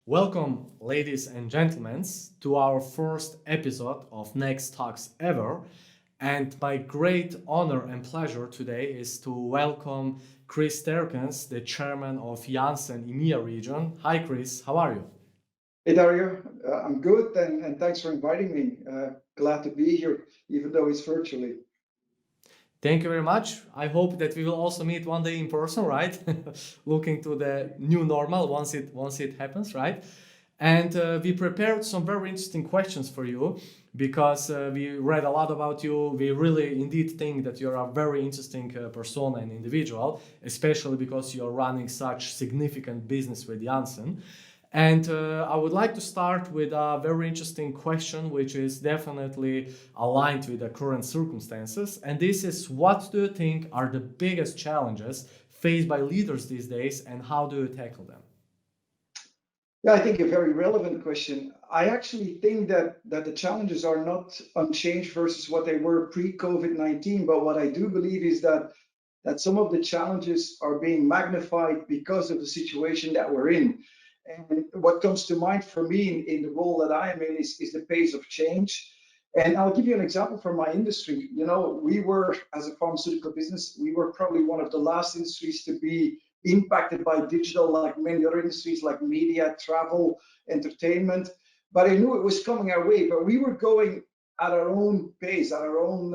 Welcome, ladies and gentlemen, to our first episode of Next Talks Ever. And my great honor and pleasure today is to welcome Kris Sterkens, the Chairman of Janssen EMEA region. Hi, Kris, how are you? Hey Dario, I'm good and thanks for inviting me. Glad to be here, even though it's virtually. Thank you very much. I hope that we will also meet one day in person, right? Looking to the new normal once it happens, right? And we prepared some very interesting questions for you because we read a lot about you. We really indeed think that you're a very interesting persona and individual, especially because you're running such significant business with Janssen. And I would like to start with a very interesting question, which is definitely aligned with the current circumstances. And this is, what do you think are the biggest challenges faced by leaders these days, and how do you tackle them? Yeah, I think a very relevant question. I actually think that the challenges are not unchanged versus what they were pre-COVID-19, but what I do believe is that some of the challenges are being magnified because of the situation that we're in. And what comes to mind for me in the role that I am in is the pace of change. And I'll give you an example from my industry. You know, we were, as a pharmaceutical business, we were probably one of the last industries to be impacted by digital, like many other industries like media, travel, entertainment. But I knew it was coming our way, but we were going at our own pace, at our own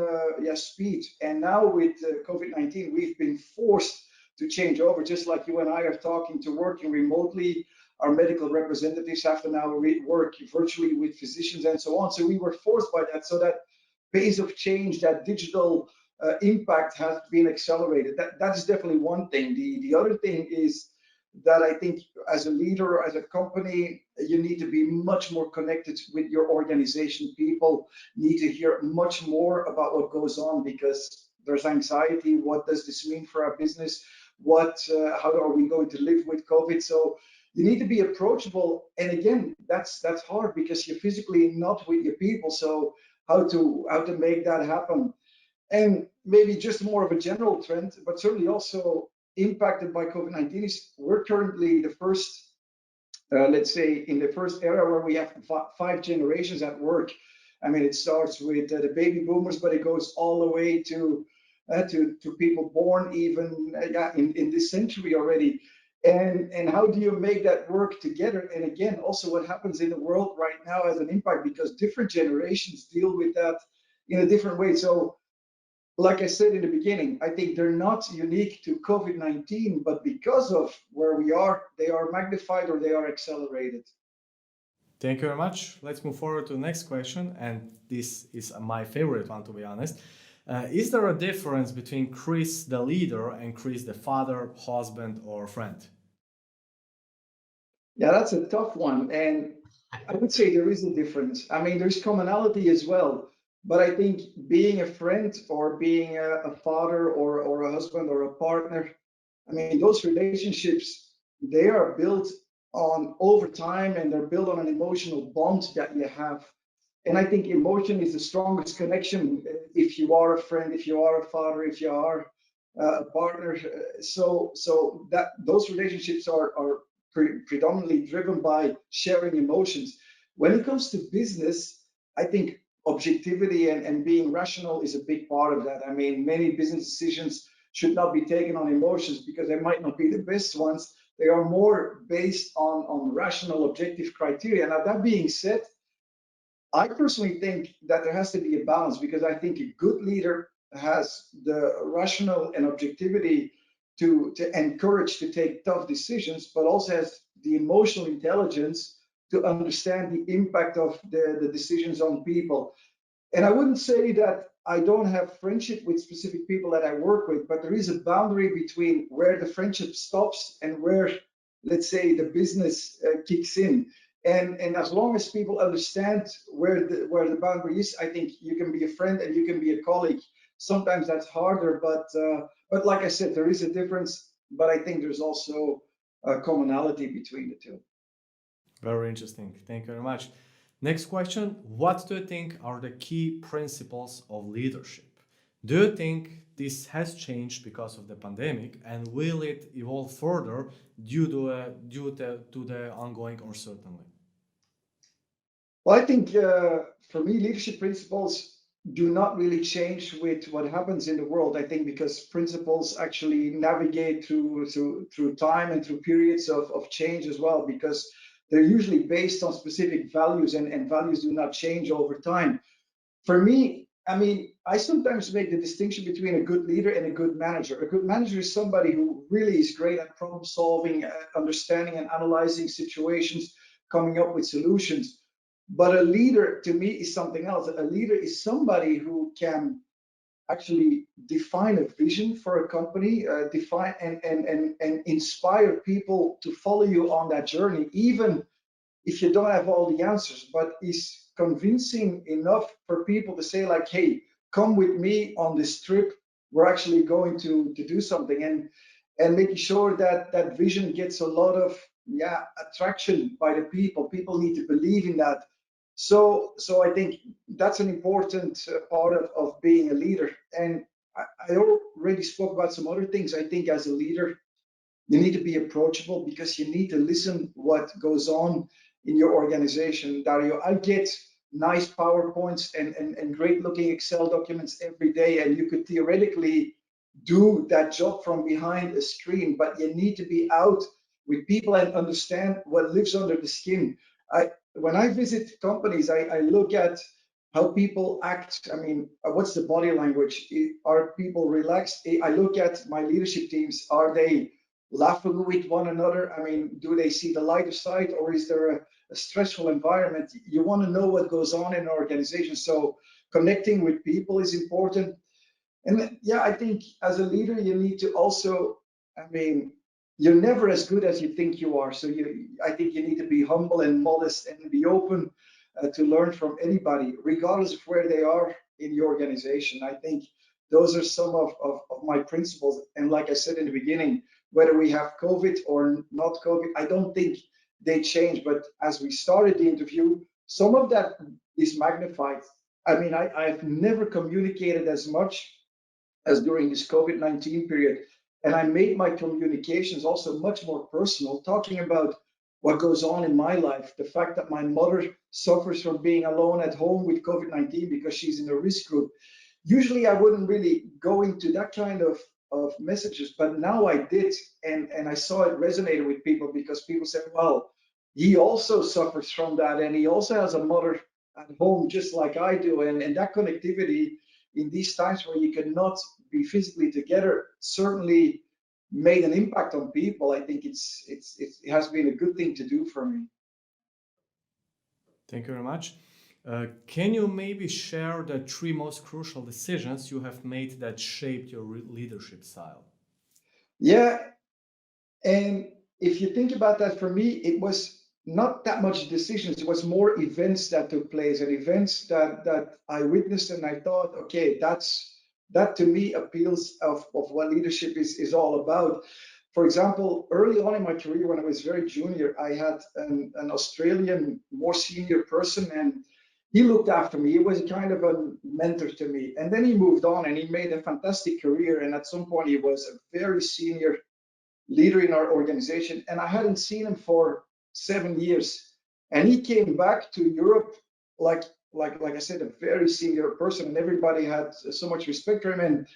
speed. And now with COVID-19, we've been forced to change over, just like you and I are talking to working remotely. Our medical representatives have to now work virtually with physicians and so on. So we were forced by that. So that pace of change, that digital impact has been accelerated. That's definitely one thing. The other thing is that I think as a leader, as a company, you need to be much more connected with your organization. People need to hear much more about what goes on because there's anxiety. What does this mean for our business? How are we going to live with COVID? So you need to be approachable. And again, that's hard because you're physically not with your people. So how to make that happen? And maybe just more of a general trend, but certainly also impacted by COVID-19 is we're currently the first, let's say, in the first era where we have five generations at work. I mean, it starts with the baby boomers, but it goes all the way to people born even in this century already. And how do you make that work together? And again, also what happens in the world right now has an impact because different generations deal with that in a different way. So like I said in the beginning, I think they're not unique to COVID-19, but because of where we are, they are magnified or they are accelerated. Thank you very much. Let's move forward to the next question. And this is my favorite one, to be honest. Is there a difference between Kris the leader and Kris the father, husband, or friend? Yeah, that's a tough one. And I would say there is a difference. I mean, there's commonality as well. But I think being a friend or being a father or a husband or a partner, I mean, those relationships, they are built on over time and they're built on an emotional bond that you have. And I think emotion is the strongest connection if you are a friend, if you are a father, if you are a partner. So that those relationships are predominantly driven by sharing emotions. When it comes to business, I think objectivity and being rational is a big part of that. I mean, many business decisions should not be taken on emotions because they might not be the best ones. They are more based on rational, objective criteria. Now, that being said, I personally think that there has to be a balance because I think a good leader has the rational and objectivity to encourage to take tough decisions, but also has the emotional intelligence to understand the impact of the decisions on people. And I wouldn't say that I don't have friendship with specific people that I work with, but there is a boundary between where the friendship stops and where, let's say, the business kicks in. And as long as people understand where the boundary is, I think you can be a friend and you can be a colleague. Sometimes that's harder, but like I said, there is a difference. But I think there's also a commonality between the two. Very interesting. Thank you very much. Next question. What do you think are the key principles of leadership? Do you think this has changed because of the pandemic, and will it evolve further due to the ongoing uncertainty? Well, I think for me, leadership principles do not really change with what happens in the world. I think because principles actually navigate through time and through periods of change as well, because they're usually based on specific values, and values do not change over time. For me, I mean, I sometimes make the distinction between a good leader and a good manager. A good manager is somebody who really is great at problem solving, understanding and analyzing situations, coming up with solutions. But a leader to me is something else. A leader is somebody who can actually define a vision for a company, define and inspire people to follow you on that journey, even if you don't have all the answers, but is convincing enough for people to say like, hey, come with me on this trip. We're actually going to do something, and making sure that that vision gets a lot of attraction by the people. People need to believe in that. So I think that's an important part of being a leader. And I already spoke about some other things. I think as a leader, you need to be approachable because you need to listen what goes on in your organization. Dario, I get nice PowerPoints and great looking Excel documents every day, and you could theoretically do that job from behind a screen, but you need to be out with people and understand what lives under the skin. When I visit companies, I look at how people act. I mean, what's the body language? Are people relaxed? I look at my leadership teams. Are they laughing with one another? I mean, do they see the lighter side, or is there a stressful environment? You want to know what goes on in an organization. So connecting with people is important. And yeah, I think as a leader, you need to also, I mean, you're never as good as you think you are. So I think you need to be humble and modest and be open to learn from anybody, regardless of where they are in the organization. I think those are some of my principles. And like I said in the beginning, whether we have COVID or not COVID, I don't think they change. But as we started the interview, some of that is magnified. I mean, I've never communicated as much as during this COVID-19 period. And I made my communications also much more personal, talking about what goes on in my life. The fact that my mother suffers from being alone at home with COVID-19 because she's in a risk group. Usually I wouldn't really go into that kind of messages, but now I did. And I saw it resonated with people because people said, well, he also suffers from that. And he also has a mother at home, just like I do. And that connectivity in these times where you cannot be physically together certainly made an impact on people. I think it has been a good thing to do for me. Thank you very much. Can you maybe share the three most crucial decisions you have made that shaped your leadership style? Yeah, and if you think about that, for me, it was not that much decisions. It was more events that took place and events that I witnessed, and I thought, okay, that to me appeals of what leadership is all about. For example, early on in my career, when I was very junior, I had an Australian, more senior person, and he looked after me. He was kind of a mentor to me. And then he moved on and he made a fantastic career. And at some point, he was a very senior leader in our organization, and I hadn't seen him for 7 years. And he came back to Europe like like I said, a very senior person, and everybody had so much respect for him. And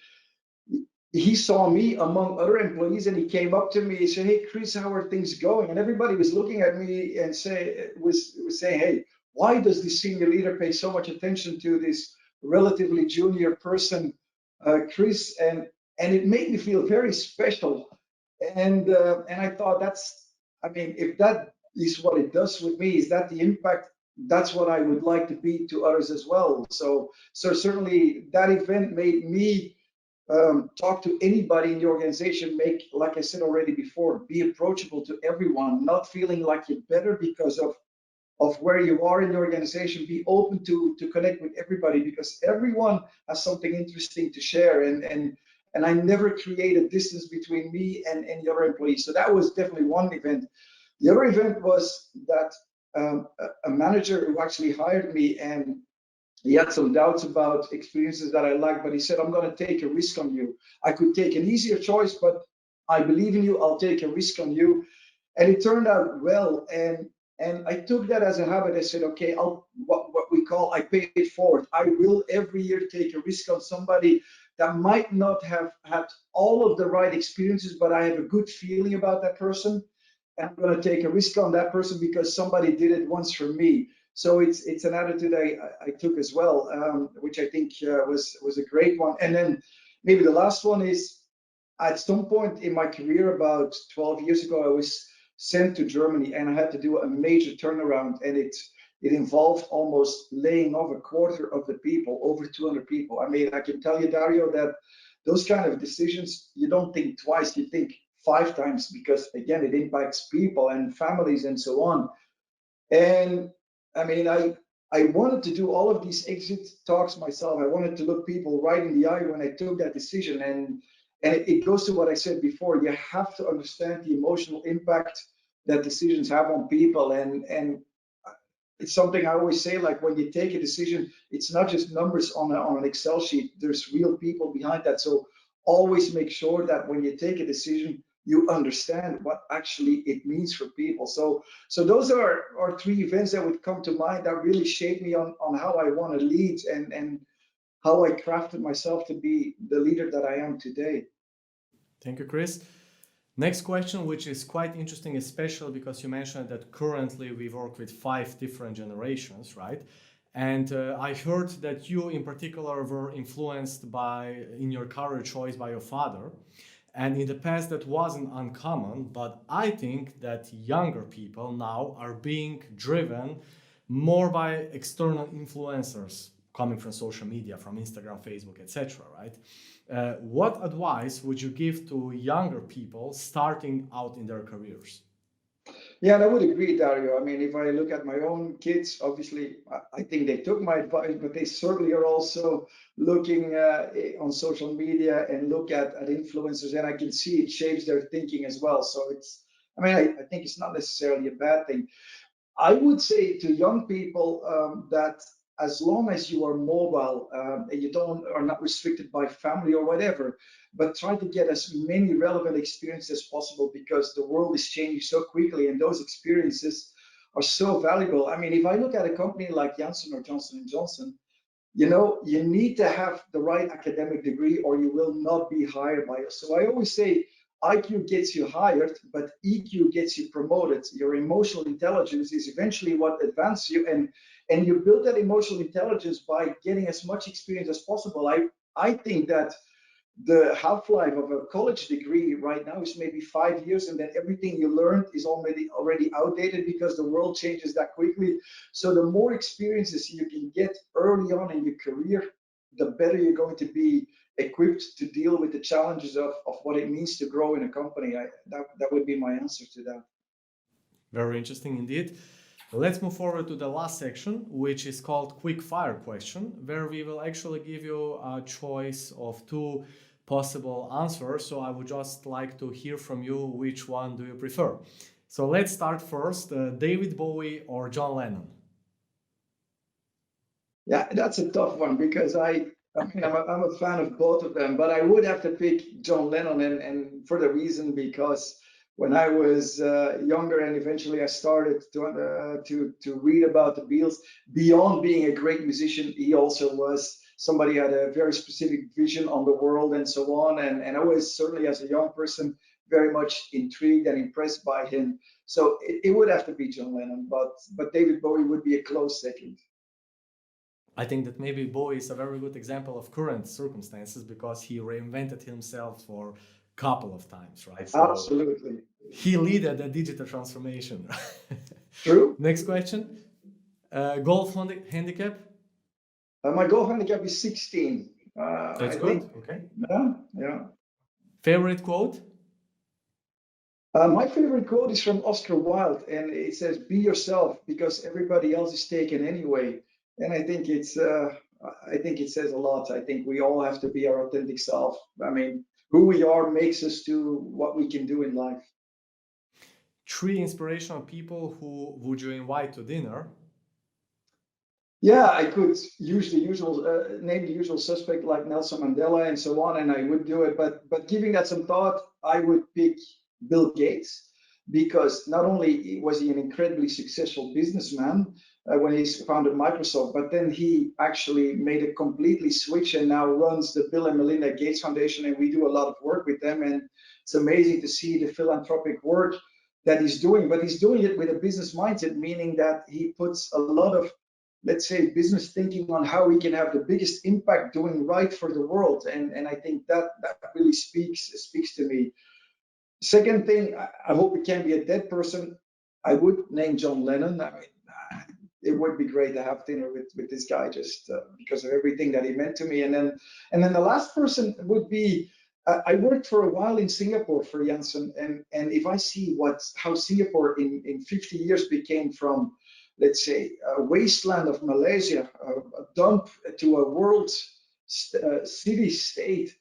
he saw me among other employees, and he came up to me and said, "Hey, Kris, how are things going?" And everybody was looking at me and was saying, "Hey, why does this senior leader pay so much attention to this relatively junior person, Kris?" And it made me feel very special. And I thought I mean, if that is what it does with me, is that the impact? That's what I would like to be to others as well. So certainly that event made me talk to anybody in the organization, make, like I said already before, be approachable to everyone, not feeling like you're better because of where you are in the organization. Be open to connect with everybody because everyone has something interesting to share. And I never create a distance between me and any other employee. So that was definitely one event. The other event was that a manager who actually hired me, and he had some doubts about experiences that I liked, but he said, I'm going to take a risk on you. I could take an easier choice, but I believe in you. I'll take a risk on you. And it turned out well. And I took that as a habit. I said, okay, what we call, I pay it forward. I will every year take a risk on somebody that might not have had all of the right experiences, but I have a good feeling about that person. And I'm going to take a risk on that person because somebody did it once for me. So it's an attitude I took as well, which I think was a great one. And then maybe the last one is, at some point in my career, about 12 years ago, I was sent to Germany and I had to do a major turnaround, and it involved almost laying off a quarter of the people, over 200 people. I mean, I can tell you, Dario, that those kind of decisions, you don't think twice, you think 5 times, because again, it impacts people and families and so on. And I mean, I wanted to do all of these exit talks myself. I wanted to look people right in the eye when I took that decision. And it goes to what I said before. You have to understand the emotional impact that decisions have on people. And it's something I always say, like when you take a decision, it's not just numbers on an Excel sheet. There's real people behind that. So always make sure that when you take a decision, you understand what actually it means for people. So those are three events that would come to mind that really shaped me on how I want to lead and how I crafted myself to be the leader that I am today. Thank you, Kris. Next question, which is quite interesting, especially because you mentioned that currently we work with 5 different generations, right? And I heard that you in particular were influenced by, in your career choice, by your father. And in the past that wasn't uncommon, but I think that younger people now are being driven more by external influencers coming from social media, from Instagram, Facebook, etc., right? What advice would you give to younger people starting out in their careers? Yeah, and I would agree, Dario. I mean, if I look at my own kids, obviously, I think they took my advice, but they certainly are also looking on social media and look at influencers, and I can see it shapes their thinking as well. So I mean, I think it's not necessarily a bad thing. I would say to young people that as long as you are mobile and you don't are not restricted by family or whatever, but try to get as many relevant experiences as possible, because the world is changing so quickly and those experiences are so valuable. I mean, if I look at a company like Janssen or Johnson and Johnson, you need to have the right academic degree or you will not be hired by us. So I always say IQ gets you hired, but EQ gets you promoted. Your emotional intelligence is eventually what advances you, and you build that emotional intelligence by getting as much experience as possible. I think that the half-life of a college degree right now is maybe 5 years, and then everything you learned is already outdated because the world changes that quickly. So the more experiences you can get early on in your career, the better you're going to be equipped to deal with the challenges of what it means to grow in a company. That would be my answer to that. Very interesting indeed. Let's move forward to the last section, which is called quick fire question, where we will actually give you a choice of 2 possible answers. So I would just like to hear from you, which one do you prefer? So let's start first, David Bowie or John Lennon? Yeah, that's a tough one because I mean, I'm a fan of both of them, but I would have to pick John Lennon, and for the reason because when I was younger and eventually I started to read about the Beatles, beyond being a great musician, he also was somebody who had a very specific vision on the world and so on. And I was certainly as a young person very much intrigued and impressed by him. So it would have to be John Lennon, but David Bowie would be a close second. I think that maybe Bowie is a very good example of current circumstances because he reinvented himself for a couple of times, right? So Absolutely. he led a digital transformation. True. Next question. Golf handicap? My golf handicap is 16. That's I good. think, Okay. yeah, yeah. Favorite quote? My favorite quote is from Oscar Wilde, and it says, "Be yourself, because everybody else is taken anyway." And I think it says a lot. I think we all have to be our authentic self. I mean, who we are makes us do what we can do in life. 3 inspirational people who would you invite to dinner? Yeah, I could use the usual name the usual suspect like Nelson Mandela and so on, and I would do it. But giving that some thought, I would pick Bill Gates because not only was he an incredibly successful businessman when he founded Microsoft, but then he actually made a completely switch and now runs the Bill and Melinda Gates Foundation, and we do a lot of work with them. And it's amazing to see the philanthropic work that he's doing, but he's doing it with a business mindset, meaning that he puts a lot of, let's say, business thinking on how we can have the biggest impact doing right for the world. And I think that really speaks to me. Second thing, I hope it can be a dead person. I would name John Lennon. I mean, it would be great to have dinner with this guy just because of everything that he meant to me. And then the last person would be I worked for a while in Singapore for Janssen, and if I see how Singapore in 50 years became from, let's say, a wasteland of Malaysia, a dump to a world city state,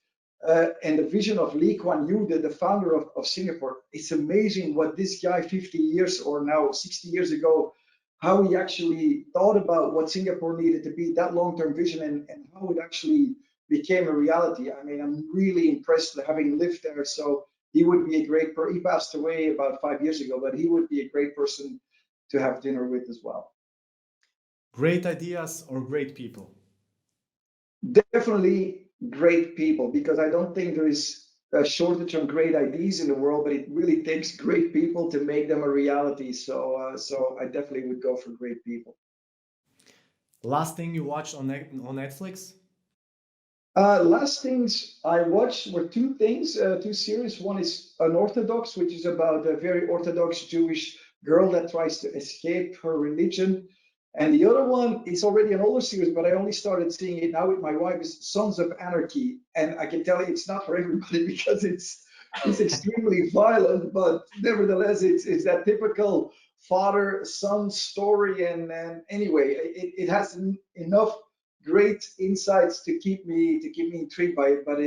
and the vision of Lee Kuan Yew, the founder of Singapore. It's amazing what this guy 50 years or now 60 years ago, how he actually thought about what Singapore needed to be, that long-term vision, and how it actually became a reality. I mean, I'm really impressed having lived there. So he would be a great he passed away about 5 years ago, but he would be a great person to have dinner with as well. Great ideas or great people? Definitely great people, because I don't think there is a shortage on great ideas in the world, but it really takes great people to make them a reality. So I definitely would go for great people. Last thing you watched on Netflix? Last things I watched were two things, two series. One is Unorthodox, which is about a very Orthodox Jewish girl that tries to escape her religion. And the other one is already an older series, but I only started seeing it now with my wife, is Sons of Anarchy. And I can tell you it's not for everybody because it's extremely violent, but nevertheless, it's that typical father-son story. And anyway, it has enough great insights to keep me intrigued by it, but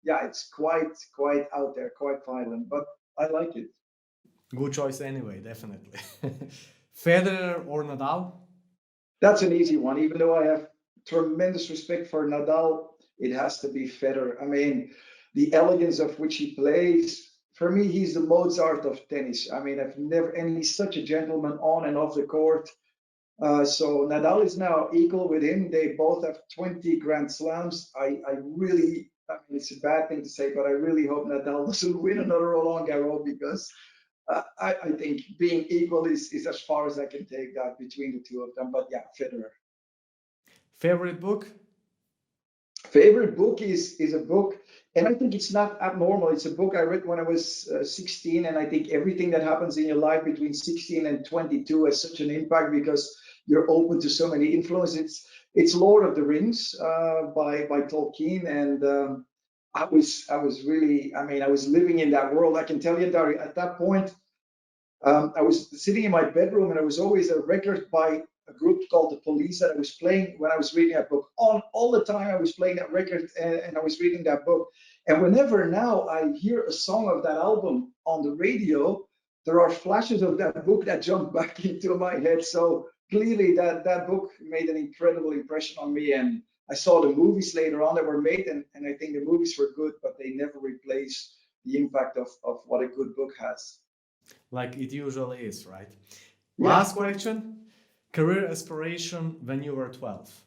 yeah, it's quite out there, quite violent, but I like it. Good choice anyway, definitely. Federer or Nadal? That's an easy one. Even though I have tremendous respect for Nadal, it has to be Federer. I mean, the elegance of which he plays. For me, he's the Mozart of tennis. I mean, I've never, and he's such a gentleman on and off the court. So Nadal is now equal with him. They both have 20 Grand Slams. I really, I mean, it's a bad thing to say, but I really hope Nadal doesn't win another Roland Garros because I think being equal is as far as I can take that between the two of them. But yeah, Federer. Favorite book? Favorite book is a book, and I think it's not abnormal. It's a book I read when I was 16, and I think everything that happens in your life between 16 and 22 has such an impact because you're open to so many influences. It's Lord of the Rings by Tolkien, and I was really, I mean, I was living in that world. I can tell you, Dari, at that point, I was sitting in my bedroom, and there was always a record by a group called the Police that I was playing when I was reading that book. On all the time, I was playing that record, and I was reading that book. And whenever now I hear a song of that album on the radio, there are flashes of that book that jump back into my head. So clearly, that book made an incredible impression on me. And I saw the movies later on that were made, and I think the movies were good, but they never replace the impact of what a good book has. Like it usually is, right? Yeah. Last question. Career aspiration when you were 12?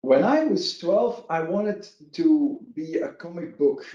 When I was 12, I wanted to be a comic book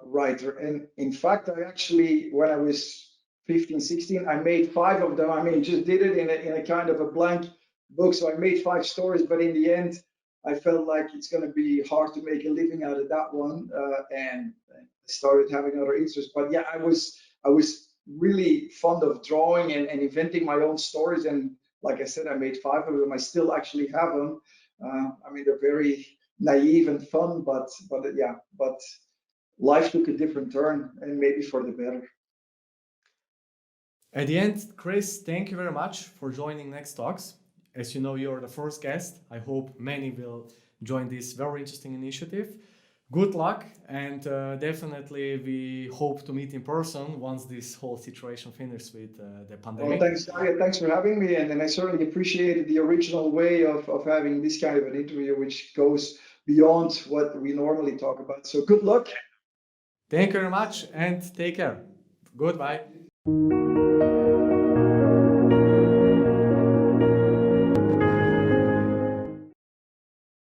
writer. And in fact, I actually, when I was 15, 16, I made five of them. I mean, just did it in a kind of a blank book. So I made five stories, but in the end, I felt like it's going to be hard to make a living out of that one. And I started having other interests. But yeah, I was really fond of drawing and inventing my own stories. And like I said, I made five of them. I still actually have them. I mean, they're very naive and fun, but yeah, but life took a different turn, and maybe for the better. At the end, Kris, thank you very much for joining Next Talks. As you know, you're the first guest. I hope many will join this very interesting initiative. good luck, and definitely we hope to meet in person once this whole situation finishes with the Well, pandemic. thanks, Daria. Thanks for having me. And I certainly appreciated the original way of having this kind of an interview, which goes beyond what we normally talk about. So good luck. Thank you very much and take care. Goodbye.